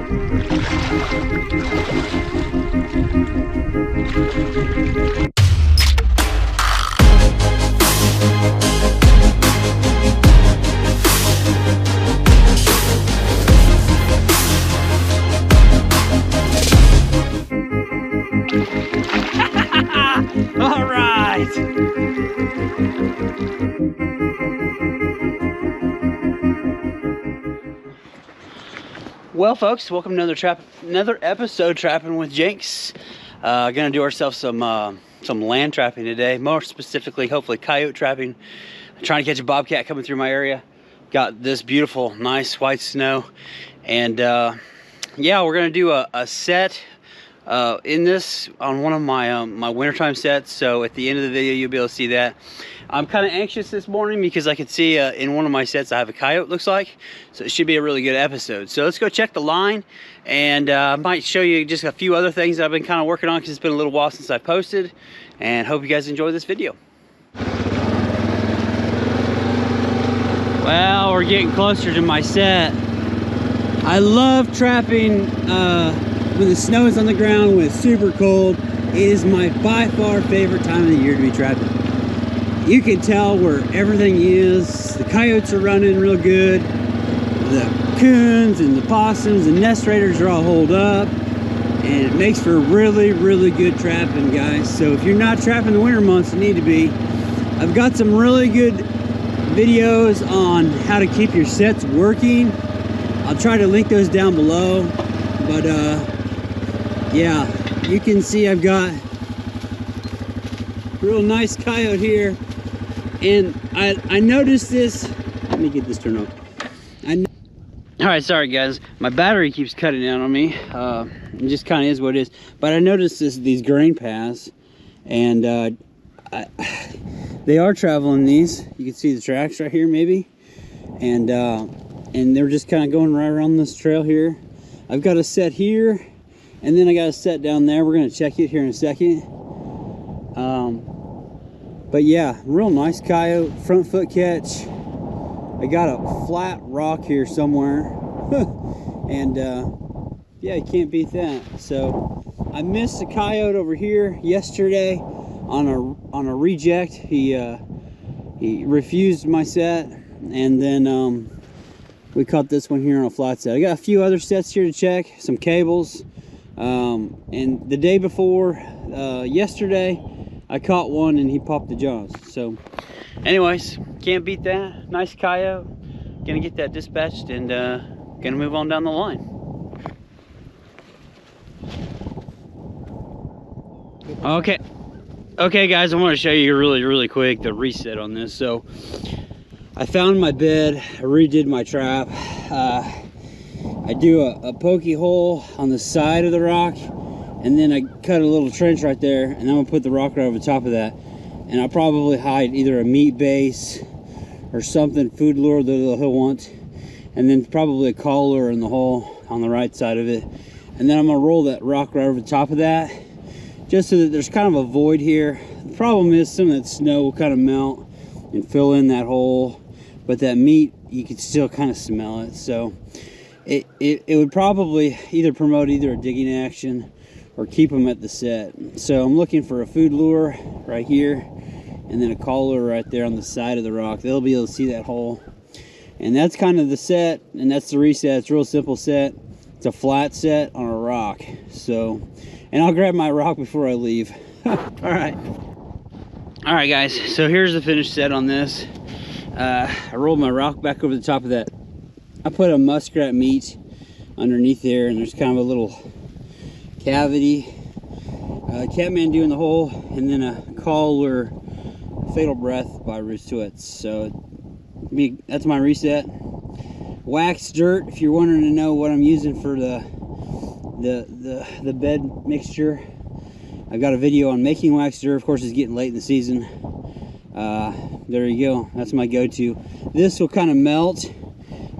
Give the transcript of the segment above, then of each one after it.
All right. Well, folks, welcome to another episode Trapping with Jinx. Gonna do ourselves some land trapping today. More specifically, hopefully coyote trapping. I'm trying to catch a bobcat coming through my area. Got this beautiful, nice white snow, and yeah, we're gonna do a set in this on one of my my wintertime sets. So at the end of the video, you'll be able to see that. I'm kind of anxious this morning because I could see in one of my sets I have a coyote, looks like. So it should be a really good episode. So let's go check the line, and I might show you just a few other things that I've been kind of working on because it's been a little while since I posted, and hope you guys enjoy this video. Well, we're getting closer to my set. I love trapping when the snow is on the ground, when it's super cold. It is my by far favorite time of the year to be trapping. You can tell where everything is. The coyotes are running real good. The coons and the possums and nest raiders are all holed up. And it makes for really, really good trapping, guys. So if you're not trapping the winter months, you need to be. I've got some really good videos on how to keep your sets working. I'll try to link those down below. But yeah, you can see I've got a real nice coyote here. And I noticed this. Let me get this turned off. All right, sorry guys, my battery keeps cutting out on me. It just kind of is what it is. But I noticed these grain paths, and they are traveling these. You can see the tracks right here, maybe, and they're just kind of going right around this trail here. I've got a set here, and then I got a set down there. We're gonna check it here in a second. But yeah, real nice coyote, front foot catch. I got a flat rock here somewhere. And yeah, you can't beat that. So I missed a coyote over here yesterday on a reject. He refused my set, and then we caught this one here on a flat set. I got a few other sets here to check, some cables. And the day before, yesterday, I caught one and he popped the jaws. So anyways, can't beat that. Nice coyote. Gonna get that dispatched and gonna move on down the line. Okay guys, I want to show you really quick the reset on this. So I found my bed, I redid my trap. I do a pokey hole on the side of the rock, and then I cut a little trench right there, and I'm gonna put the rock right over the top of that. And I'll probably hide either a meat base or something, food lure that he'll want, and then probably a call lure in the hole on the right side of it. And then I'm gonna roll that rock right over the top of that, just so that there's kind of a void here. The problem is some of that snow will kind of melt and fill in that hole, but that meat, you can still kind of smell it. So it would probably either promote a digging action or keep them at the set. So I'm looking for a food lure right here, and then a call lure right there on the side of the rock. They'll be able to see that hole. And that's kind of the set, and that's the reset. It's a real simple set. It's a flat set on a rock. So, and I'll grab my rock before I leave. All right guys, so here's the finished set on this. I rolled my rock back over the top of that. I put a muskrat meat underneath there, and there's kind of a little cavity, Catmandu in the hole, and then a call lure, Fatal Breath by Roost-Twits. So that's my reset. Wax dirt, if you're wanting to know what I'm using for the bed mixture, I've got a video on making wax dirt. Of course, it's getting late in the season. There you go, that's my go-to. This will kind of melt.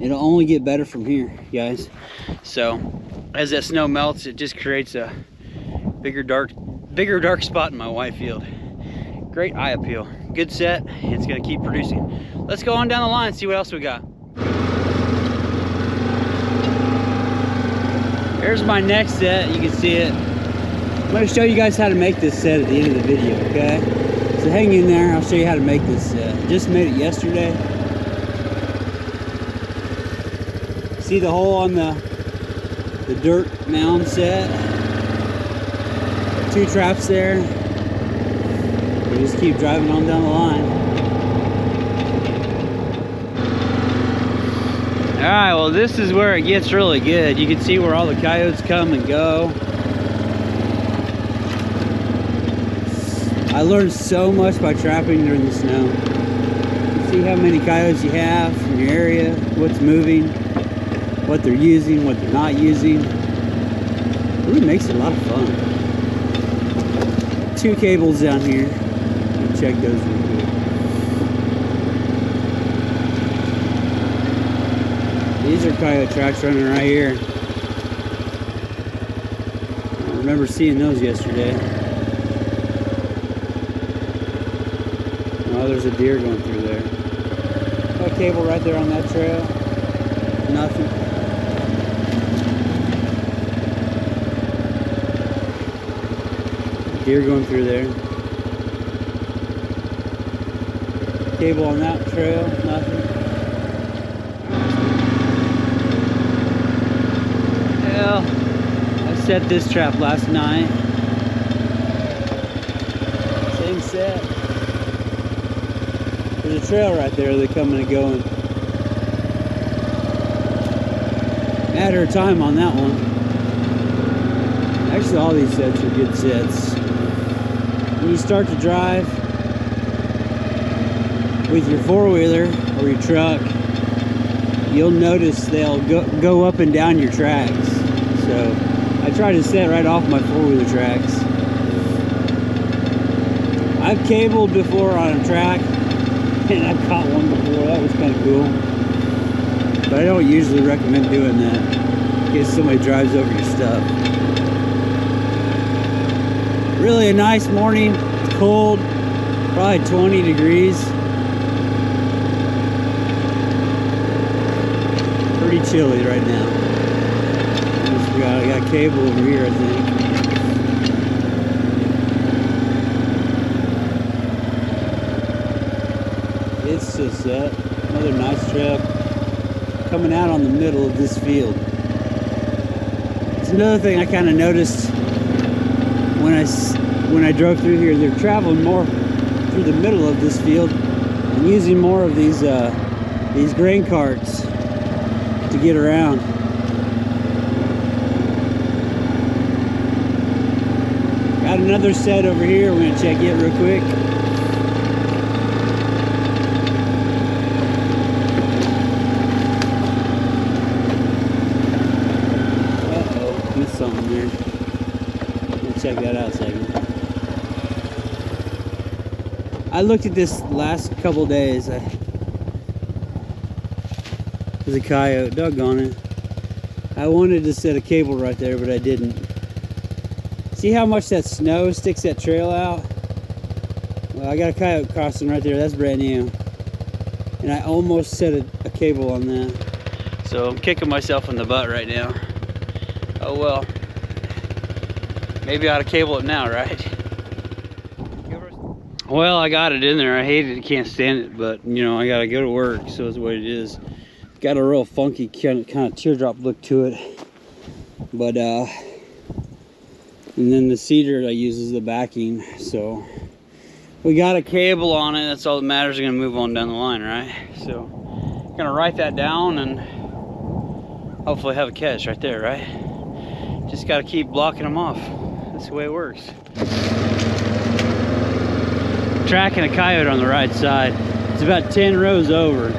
It'll only get better from here, guys. So as that snow melts, it just creates a bigger dark spot in my white field. Great eye appeal, good set. It's gonna keep producing. Let's go on down the line and see what else we got. Here's my next set. You can see it. I'm going to show you guys how to make this set at the end of the video, okay? So hang in there. I'll show you how to make this set. Just made it yesterday. See the hole on the dirt mound set? 2 traps there. We just keep driving on down the line. Alright, well this is where it gets really good. You can see where all the coyotes come and go. I learned so much by trapping during the snow. You see how many coyotes you have in your area, what's moving, what they're using, what they're not using. It really makes it a lot of fun. 2 cables down here. Check those real quick. These are coyote tracks running right here. I remember seeing those yesterday. Oh, there's a deer going through there. Got a cable right there on that trail. Nothing. Deer going through there. Cable on that trail, nothing. Well, I set this trap last night. Same set. There's a trail right there, they're coming and going. Matter of time on that one. Actually, all these sets are good sets. When you start to drive with your 4-wheeler or your truck, you'll notice they'll go up and down your tracks. So I try to set right off my 4-wheeler tracks. I've cabled before on a track, and I've caught one before. That was kind of cool. But I don't usually recommend doing that in case somebody drives over your stuff. Really a nice morning. It's cold, probably 20 degrees. Pretty chilly right now. I got a cable over here, I think. It's just set. Another nice trap coming out on the middle of this field. It's another thing I kind of noticed when I drove through here. They're traveling more through the middle of this field and using more of these grain carts to get around. Got another set over here. We're gonna check it real quick. Uh-oh, missed something there. We'll check that out a second. I looked at this last couple days. There's a coyote, doggone it. I wanted to set a cable right there, but I didn't. See how much that snow sticks that trail out? Well, I got a coyote crossing right there. That's brand new. And I almost set a cable on that. So I'm kicking myself in the butt right now. Oh well. Maybe I ought to cable it now, right? Well, I got it in there. I hate it. I can't stand it, but you know, I gotta go to work, so it's what it is. Got a real funky kind of teardrop look to it. But and then the cedar I use as the backing. So we got a cable on it. That's all that matters. We're gonna move on down the line, right? So I'm gonna write that down and hopefully have a catch right there, right? Just gotta keep blocking them off. That's the way it works. Tracking a coyote on the right side. It's about 10 rows over.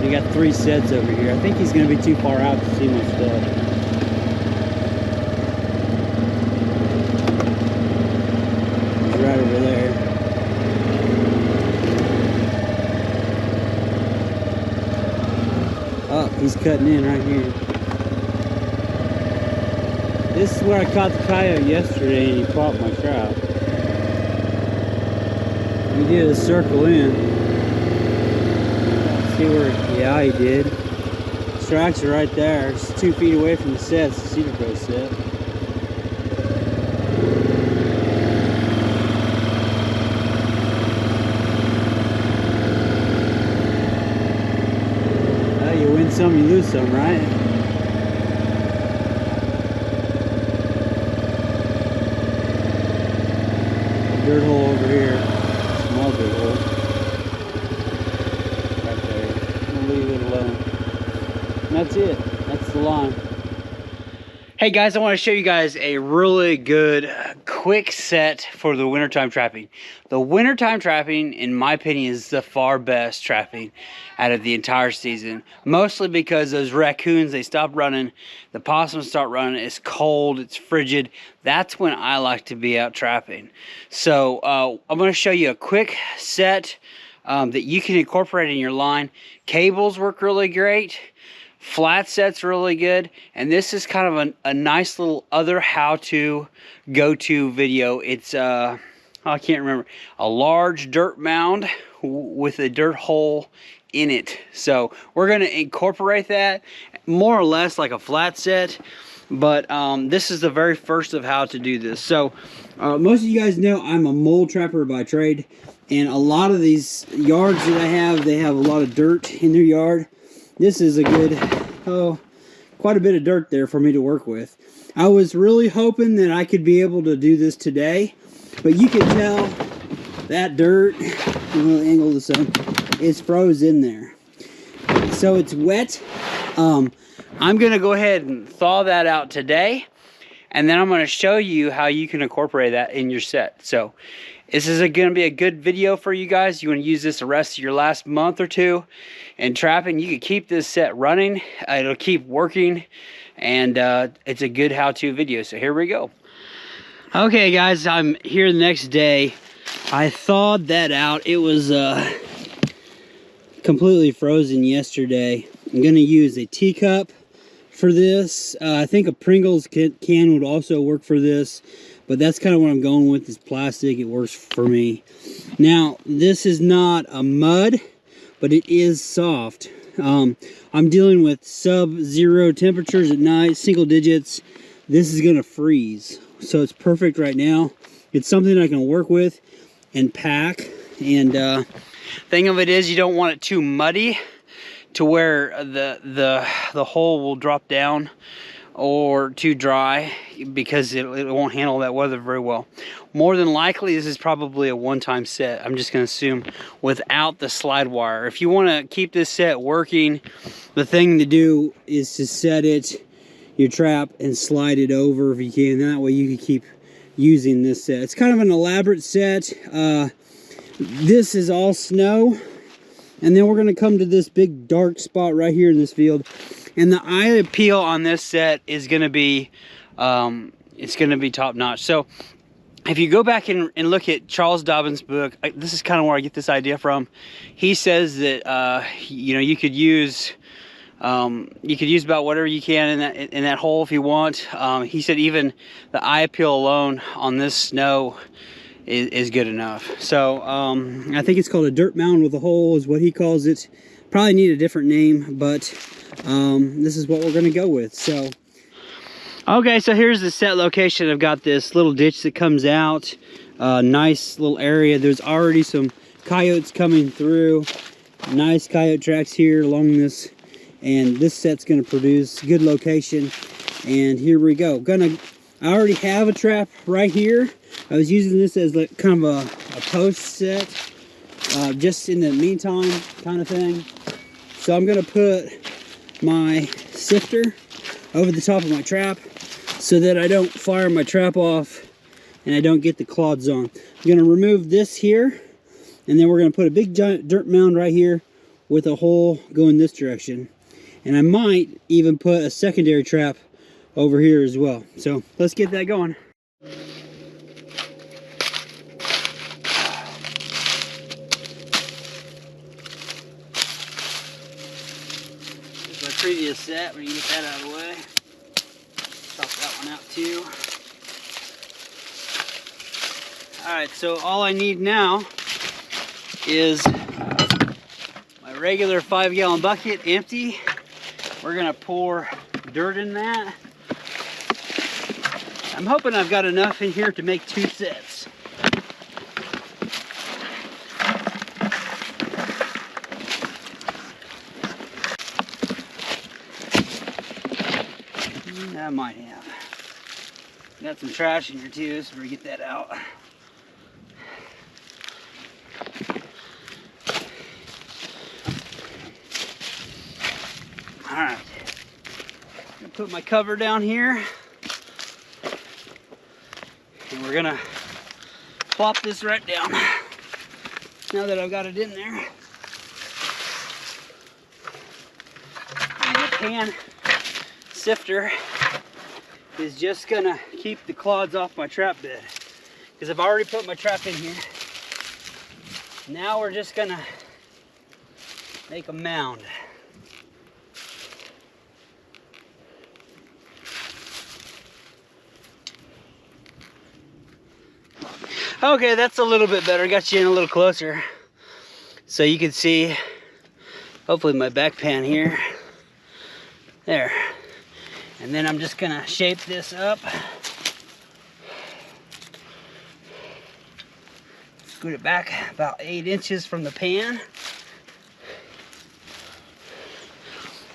We got 3 sets over here. I think he's gonna be too far out to see my stuff. He's right over there. Oh, he's cutting in right here. This is where I caught the coyote yesterday and he caught my trap. He did a circle in. See where, yeah, he did. tracks are right there. It's 2 feet away from the set. It's the Cedar Coast set. You win some, you lose some, right? Dirt hole over here, small dirt hole, right there. We'll leave it alone. And that's it. That's the line. Hey guys, I want to show you guys a really good quick set for the wintertime trapping. The wintertime trapping, in my opinion, is the far best trapping out of the entire season. Mostly because those raccoons, they stop running, the possums start running, it's cold, it's frigid. That's when I like to be out trapping. So I'm going to show you a quick set that you can incorporate in your line. Cables work really great. Flat set's really good, and this is kind of a nice little other how-to go-to video. It's I can't remember, a large dirt mound with a dirt hole in it. So we're going to incorporate that more or less like a flat set, but this is the very first of how to do this. So most of you guys know I'm a mole trapper by trade, and a lot of these yards that I have, they have a lot of dirt in their yard. This is a good, quite a bit of dirt there for me to work with. I was really hoping that I could be able to do this today, but you can tell that dirt, I'm going to angle this up, is froze in there. So it's wet. I'm going to go ahead and thaw that out today, and then I'm going to show you how you can incorporate that in your set. So this is going to be a good video for you guys. You want to use this the rest of your last month or two in trapping. You can keep this set running. It'll keep working, and it's a good how-to video. So here we go. Okay, guys, I'm here the next day. I thawed that out. It was completely frozen yesterday. I'm going to use a teacup for this. I think a Pringles can would also work for this. But that's kind of what I'm going with, is plastic. It works for me. Now, this is not a mud, but it is soft. I'm dealing with sub-zero temperatures at night, single digits. This is going to freeze. So it's perfect right now. It's something I can work with and pack. And thing of it is, you don't want it too muddy to where the hole will drop down, or too dry, because it won't handle that weather very well. More than likely, this is probably a one-time set. I'm just going to assume without the slide wire. If you want to keep this set working, the thing to do is to set it, your trap, and slide it over if you can. That way you can keep using this set. It's kind of an elaborate set. This is all snow, and then we're going to come to this big dark spot right here in this field. And the eye appeal on this set is going to be, it's going to be top notch. So if you go back and look at Charles Dobbins' book, this is kind of where I get this idea from. He says that, you know, you could use about whatever you can in that hole if you want. He said even the eye appeal alone on this snow is good enough. So I think it's called a dirt mound with a hole is what he calls it. Probably need a different name, but this is what we're going to go with. So okay, so here's the set location. I've got this little ditch that comes out, nice little area. There's already some coyotes coming through, nice coyote tracks here along this, and this set's going to produce good location. And here we go. I already have a trap right here. I was using this as like kind of a post set, just in the meantime kind of thing. So I'm going to put my sifter over the top of my trap so that I don't fire my trap off and I don't get the clods on. I'm going to remove this here, and then we're going to put a big giant dirt mound right here with a hole going this direction. And I might even put a secondary trap over here as well. So let's get that going. Previous set, we're gonna get that out of the way. Chop that one out too. Alright, so all I need now is my regular 5-gallon bucket, empty, we're gonna pour dirt in that. I'm hoping I've got enough in here to make 2 sets. I might have. Got some trash in here too, so we're gonna get that out. Alright. I'm gonna put my cover down here. And we're gonna plop this right down. Now that I've got it in there. And the pan sifter is just gonna keep the clods off my trap bed, because I've already put my trap in here. Now we're just gonna make a mound. Okay, that's a little bit better. Got you in a little closer so you can see, hopefully, my back pan here. There. And then I'm just gonna shape this up. Scoot it back about 8 inches from the pan.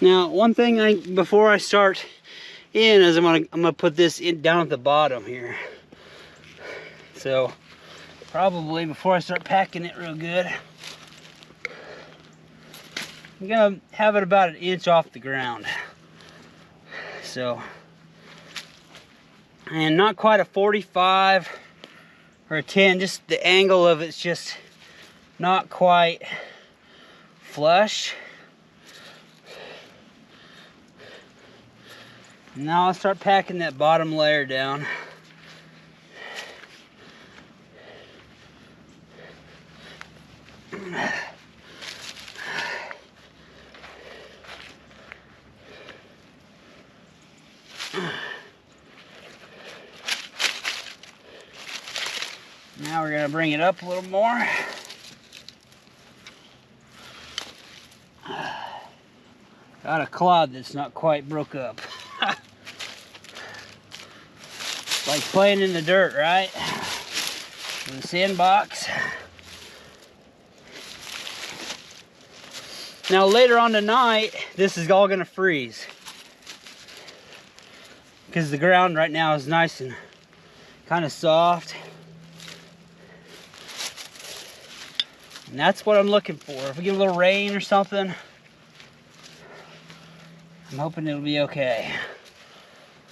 Now, one thing before I start in is I'm gonna put this in down at the bottom here. So probably before I start packing it real good, I'm gonna have it about 1 inch off the ground. So, and not quite a 45 or a 10, just the angle of it's just not quite flush. Now I'll start packing that bottom layer down. Now we're going to bring it up a little more. Got a clod that's not quite broke up. Like playing in the dirt, right? In the sandbox. Now later on tonight, this is all going to freeze, because the ground right now is nice and kind of soft. And that's what I'm looking for. If we get a little rain or something, I'm hoping it'll be okay.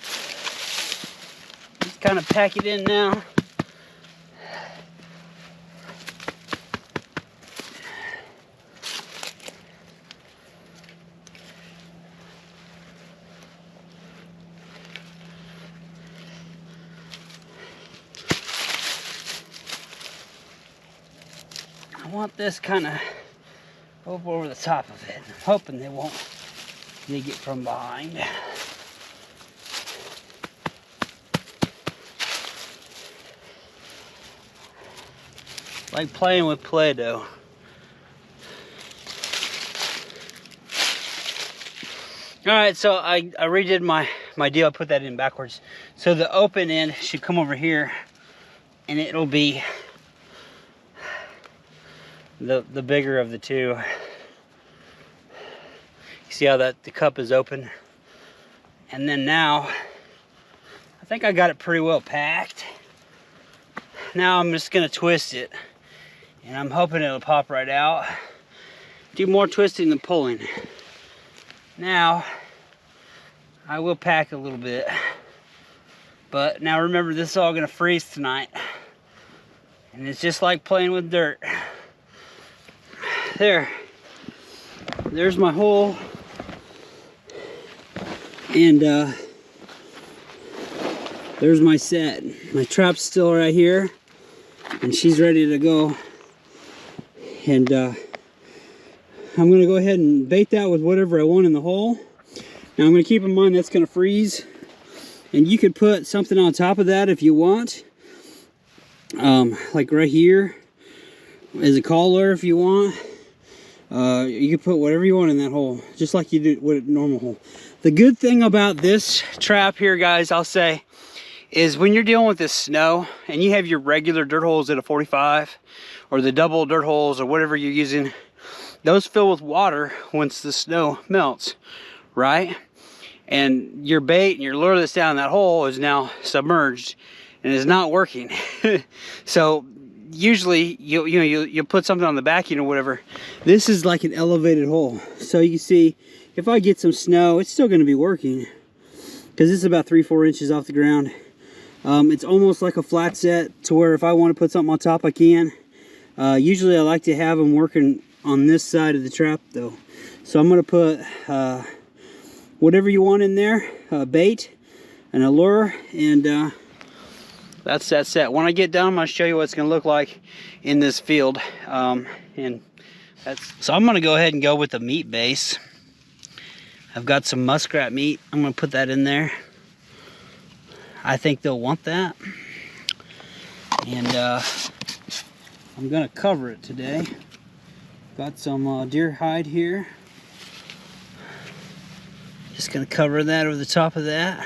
Just kind of pack it in now. I want this kind of over the top of it. I'm hoping they won't dig it from behind. Like playing with Play-Doh. Alright, so I redid my deal. I put that in backwards. So the open end should come over here, and it'll be the bigger of the two. You see how the cup is open? And then now, I think I got it pretty well packed. Now I'm just gonna twist it, and I'm hoping it'll pop right out. Do more twisting than pulling. Now, I will pack a little bit. But now remember, this is all gonna freeze tonight. And it's just like playing with dirt. There's my hole, and there's my set. My trap's still right here, and she's ready to go. And I'm gonna go ahead and bait that with whatever I want in the hole. Now I'm gonna keep in mind that's gonna freeze, and you could put something on top of that if you want, like right here as a collar if you want. You can put whatever you want in that hole, just like you do with a normal hole. The good thing about this trap here, guys, I'll say, is when you're dealing with this snow and you have your regular dirt holes at a 45 or the double dirt holes or whatever you're using, those fill with water once the snow melts, right? And your bait and your lure that's down in that hole is now submerged and is not working. So usually you'll put something on the back, you know, whatever. This is like an elevated hole, so you can see if I get some snow, it's still going to be working because it's about 3-4 inches off the ground. It's almost like a flat set to where if I want to put something on top, I can. Usually I like to have them working on this side of the trap though, so I'm going to put whatever you want in there, bait and a lure, and that's that set. When I get done, I'm going to show you what it's going to look like in this field. So I'm going to go ahead and go with the meat base. I've got some muskrat meat. I'm going to put that in there. I think they'll want that. And I'm going to cover it today. Got some deer hide here. Just going to cover that over the top of that.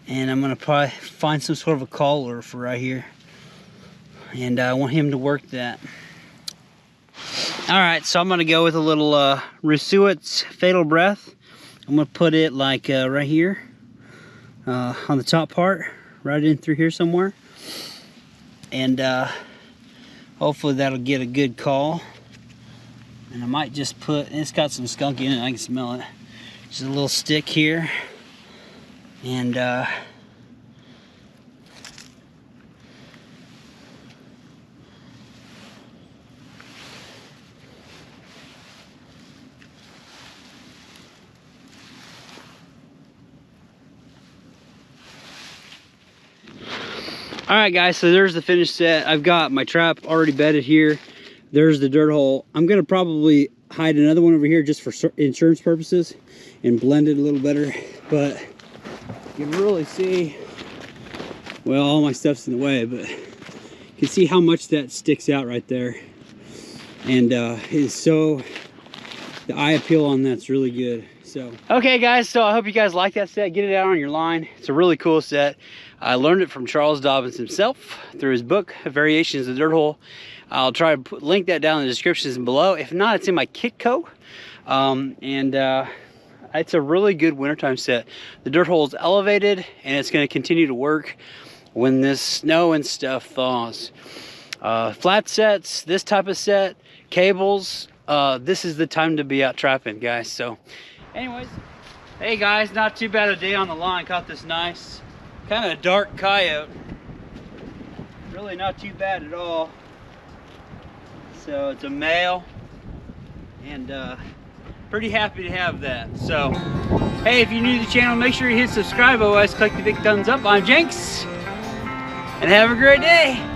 And I'm going to probably find some sort of a collar for right here. And I want him to work that. Alright, so I'm going to go with a little Rasuit's Fatal Breath. I'm going to put it like right here. On the top part. Right in through here somewhere. And hopefully that'll get a good call. And I might just put, it's got some skunk in it, I can smell it. Just a little stick here. And all right, guys, so there's the finished set. I've got my trap already bedded here. There's the dirt hole. I'm gonna probably hide another one over here just for insurance purposes and blend it a little better, but you can really see, well, all my stuff's in the way, but you can see how much that sticks out right there. And it is so, the eye appeal on that's really good. So okay, guys, so I hope you guys like that set. Get it out on your line. It's a really cool set. I learned it from Charles Dobbins himself through his book Variations of the Dirt Hole. I'll try to link that down in the descriptions below. If not, it's in my Kitco. It's a really good wintertime set. The dirt hole is elevated and it's going to continue to work when this snow and stuff thaws. Flat sets, this type of set, cables, this is the time to be out trapping, guys. So anyways, hey guys, not too bad a day on the line. Caught this nice kind of dark coyote. Really not too bad at all. So it's a male, and pretty happy to have that. So hey, if you're new to the channel, make sure you hit subscribe. Otherwise, click the big thumbs up. I'm Jinx, and have a great day.